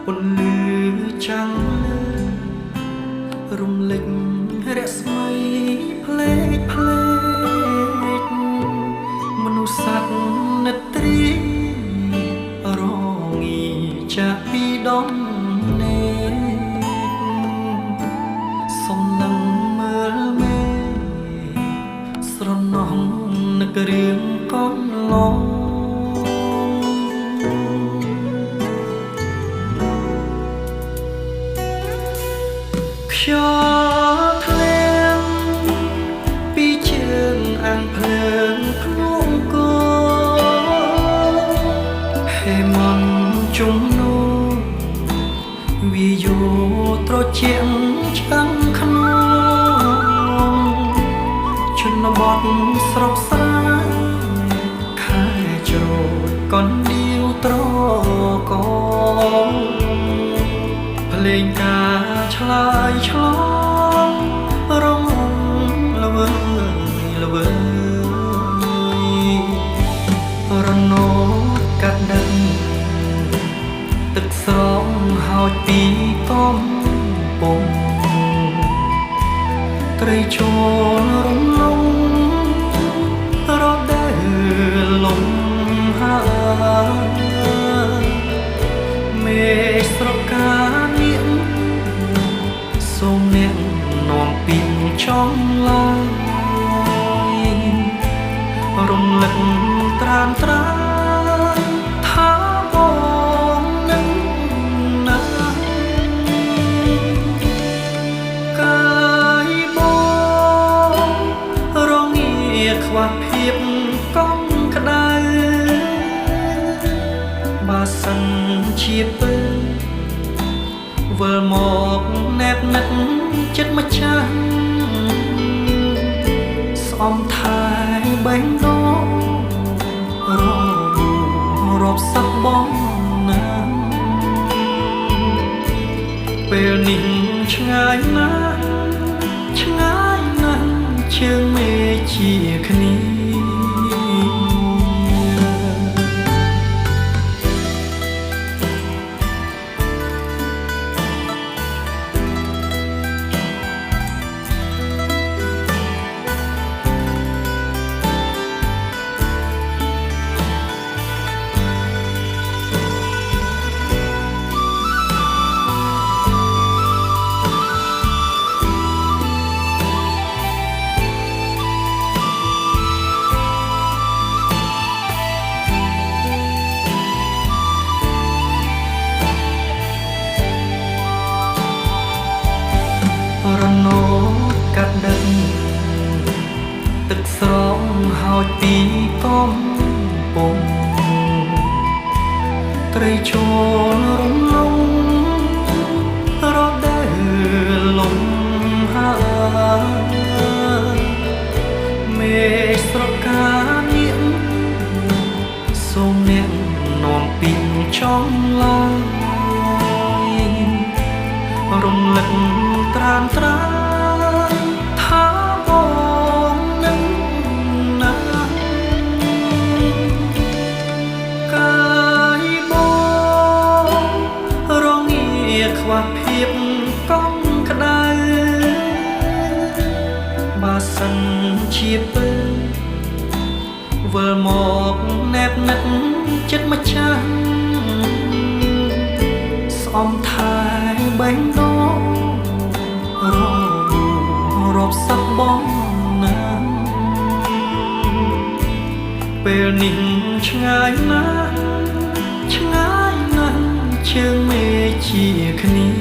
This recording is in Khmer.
ពន្លឺចាំងរំលេចរស្មីផ្លេកផ្លេកមនុស្សសត្វនិទ្រីរងាចាក់ពីដំណេកសំឡឹងមើលមេស្រណោះនឹករឿងកូនឡងខ្យល់ធ្លាមពីជើងអាំងភ្លើងក្នុងគោហេមន្តជុំនោះវាយោត្រជាក់ឆ្កាំងក្នុងជនបទស្រុកស្រែខែជ្រោតកនដៀវត្រកងភ្លេងការឆ្លើយឆ្លងរងល្វើយល្វើយរណោកាត់ដឹងទឹកស្រងហោចពីកំពង់ត្រីចូលរំលងរដូវលំហើមេស្រកានាងសូមអ្នកនាំពីចង់ឡើយរំលឹកត្រានត្រាថាបងនឹងណាកាយបងរងាខ្វះភាពកង់ក្ដៅបើសិនជាពេលវិលមកណែបនឹកចិត្តម្ចាស់ស្អំថែបេះដូងរាប់សប្បងណាពេលនេះឆ្ងាយណាស់ឆ្ងាយណាស់ជើងមេជាគ្នារណោកាត់ដឹងទឹកស្រងហោចពីកំពង់ត្រីចូលរំលងរដូវលំហើមេស្រកានាងសូមអ្នកនាំពីចង់ឡើយរំលឹកត្រានត្រាថាបងនឹងណាកាយបងរងាខ្វះភាពកង់ក្ដៅបើសិនជាពេលវិលមកណែបនឹកចិត្តម្ចាស់ស្អំថែបេះដូងរាប់សប្បងណាពេលនេះឆ្ងាយណាស់ឆ្ងាយណាស់ជើងមេជាគ្នា